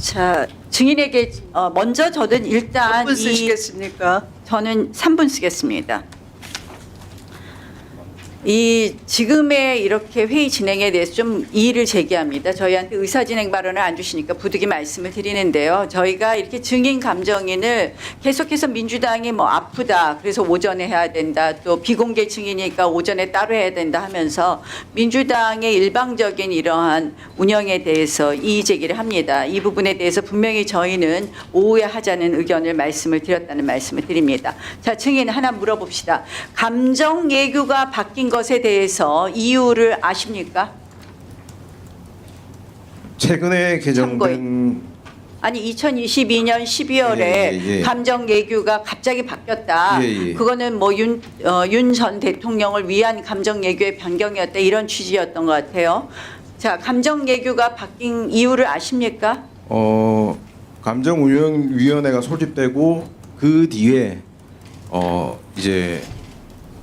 자, 증인에게 먼저 저는 일단 몇 분 쓰시겠습니까? 저는 3분 쓰겠습니다. 이 지금의 이렇게 회의 진행에 대해서 좀 이의를 제기합니다. 저희한테 의사진행 발언을 안 주시니까 부득이 말씀을 드리는데요. 저희가 이렇게 증인 감정인을 계속해서 민주당이 뭐 아프다, 그래서 오전에 해야 된다, 또 비공개 증인이니까 오전에 따로 해야 된다 하면서 민주당의 일방적인 이러한 운영에 대해서 이의 제기를 합니다. 이 부분에 대해서 분명히 저희는 오후에 하자는 의견을 말씀을 드렸다는 말씀을 드립니다. 자, 증인 하나 물어봅시다. 감정 예규가 바뀐 것에 대해서 이유를 아십니까? 최근에 개정된 아니 2022년 12월에 감정 예규가 갑자기 바뀌었다. 그거는 뭐 윤 전 대통령을 위한 감정 예규의 변경이었다, 이런 취지였던 것 같아요. 자, 감정 예규가 바뀐 이유를 아십니까? 감정운영위원회가 소집되고 그 뒤에 이제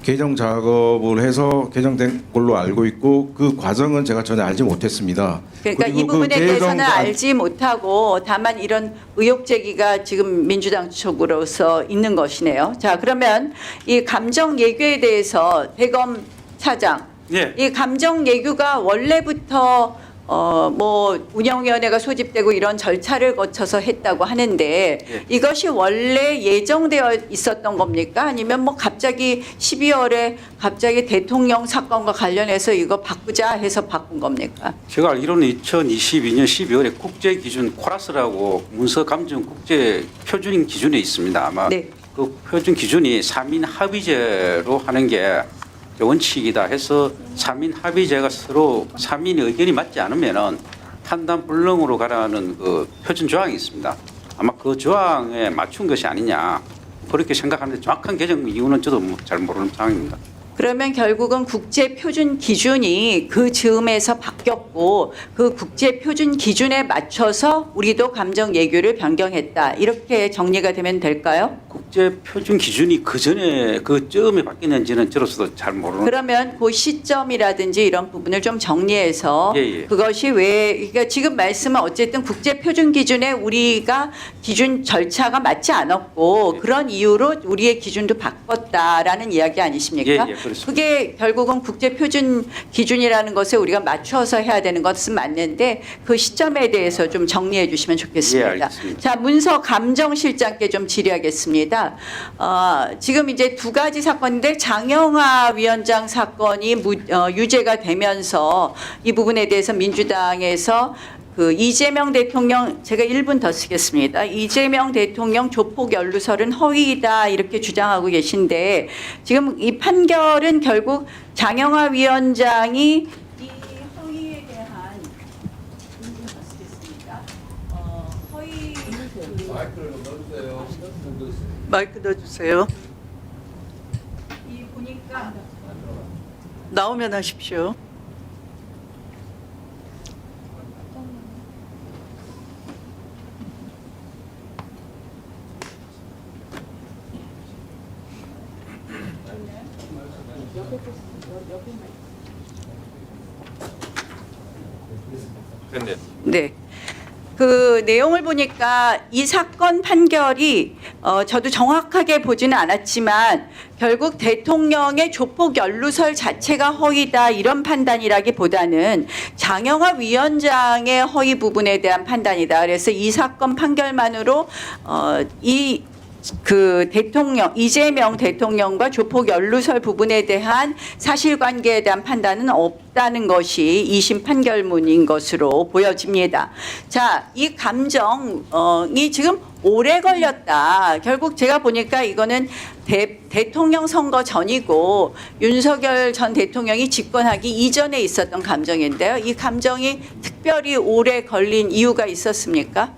개정 작업을 해서 개정된 걸로 알고 있고, 그 과정은 제가 전혀 알지 못했습니다. 그러니까 이 부분에 대해서는 알지 못하고 다만 이런 의혹 제기가 지금 민주당 쪽으로서 있는 것이네요. 자, 그러면 이 감정 예규에 대해서 대검 차장, 예. 이 감정 예규가 원래부터 뭐 운영위원회가 소집되고 이런 절차를 거쳐서 했다고 하는데, 예. 이것이 원래 예정되어 있었던 겁니까? 아니면 뭐 갑자기 12월에 갑자기 대통령 사건과 관련해서 이거 바꾸자 해서 바꾼 겁니까? 제가 알기로는 2022년 12월에 국제 기준 코라스라고 문서 감정 국제 표준 기준에 있습니다. 아마 네. 그 표준 기준이 3인 합의제로 하는 게 원칙이다 해서 3인 합의제가 서로 3인의 의견이 맞지 않으면은 판단 불능으로 가라는 그 표준 조항이 있습니다. 아마 그 조항에 맞춘 것이 아니냐, 그렇게 생각하는데 정확한 개정 이유는 저도 잘 모르는 상황입니다. 그러면 결국은 국제 표준 기준이 그 즈음에서 바뀌었고, 그 국제 표준 기준에 맞춰서 우리도 감정 예규를 변경했다, 이렇게 정리가 되면 될까요? 국제 표준 기준이 그 전에 그 쯤에 바뀌는지는 저로서도 잘 모르는. 그러면 그 시점이라든지 이런 부분을 좀 정리해서 그것이 왜, 그러니까 지금 말씀은 어쨌든 국제 표준 기준에 우리가 기준 절차가 맞지 않았고 그런 이유로 우리의 기준도 바꿨다라는 이야기 아니십니까? 그렇습니다. 그게 결국은 국제 표준 기준이라는 것에 우리가 맞춰서 해야 되는 것은 맞는데, 그 시점에 대해서 좀 정리해 주시면 좋겠습니다. 알겠습니다. 자, 문서 감정실장께 좀 질의하겠습니다. 지금 이제 두 가지 사건인데, 장영하 위원장 사건이 유죄가 되면서 이 부분에 대해서 민주당에서 그 이재명 대통령, 제가 1분 더 쓰겠습니다. 이재명 대통령 조폭 연루설은 허위이다, 이렇게 주장하고 계신데, 지금 이 판결은 결국 장영하 위원장이 이 허위에 대한, 1분 더 쓰겠습니다. 허위 마이크 넣어주세요. 이 보니까 나오면 하십시오. 네. 그 내용을 보니까 이 사건 판결이 저도 정확하게 보지는 않았지만 결국 대통령의 조폭 연루설 자체가 허위다, 이런 판단이라기보다는 장영하 위원장의 허위 부분에 대한 판단이다. 그래서 이 사건 판결만으로 그 대통령, 이재명 대통령과 조폭 연루설 부분에 대한 사실관계에 대한 판단은 없다는 것이 2심 판결문인 것으로 보여집니다. 자, 이 감정이 지금 오래 걸렸다. 결국 제가 보니까 이거는 대통령 선거 전이고 윤석열 전 대통령이 집권하기 이전에 있었던 감정인데요. 이 감정이 특별히 오래 걸린 이유가 있었습니까?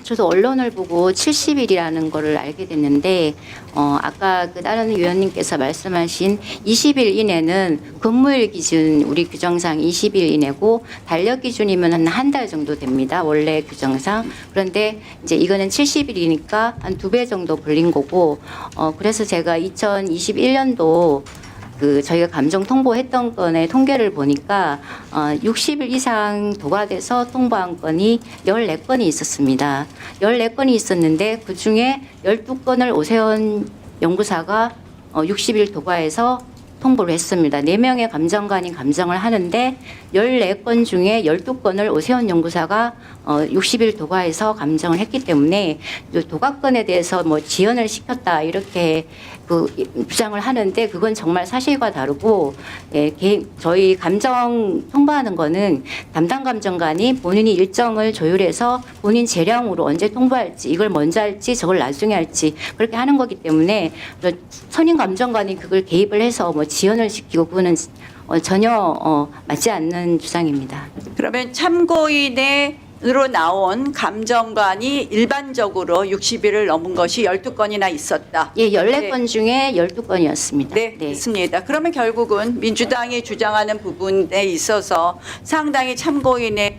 저도 언론을 보고 70일이라는 거를 알게 됐는데, 아까 그 다른 위원님께서 말씀하신 20일 이내는 근무일 기준, 우리 규정상 20일 이내고 달력 기준이면 한 달 정도 됩니다, 원래 규정상. 그런데 이제 이거는 70일이니까 한 2배 정도 걸린 거고, 그래서 제가 2021년도 그 저희가 감정 통보했던 건의 통계를 보니까 60일 이상 도과돼서 통보한 건이 14건이 있었습니다. 14건이 있었는데 그중에 12건을 오세훈 연구사가 60일 도과해서 통보를 했습니다. 4명의 감정관이 감정을 하는데 14건 중에 12건을 오세훈 연구사가 60일 도과해서 감정을 했기 때문에 도과건에 대해서 뭐 지연을 시켰다 이렇게 그 주장을 하는데 그건 정말 사실과 다르고 저희 감정 통보하는 거는 담당 감정관이 본인이 일정을 조율해서 본인 재량으로 언제 통보할지 이걸 먼저 할지 저걸 나중에 할지 그렇게 하는 거기 때문에 선임 감정관이 그걸 개입을 해서 뭐 지연을 시키고 그거는 전혀 맞지 않는 주장입니다. 그러면 참고인으로 나온 감정관이 일반적으로 60일을 넘은 것이 12건이나 있었다. 예, 14건 중에 12건이었습니다. 네, 있습니다. 그러면 결국은 민주당이 주장하는 부분에 있어서 상당히 참고인의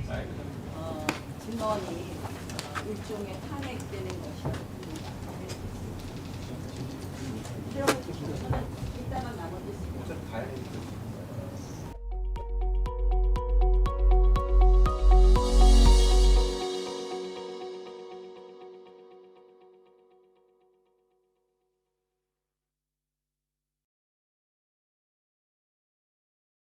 증언이 일종의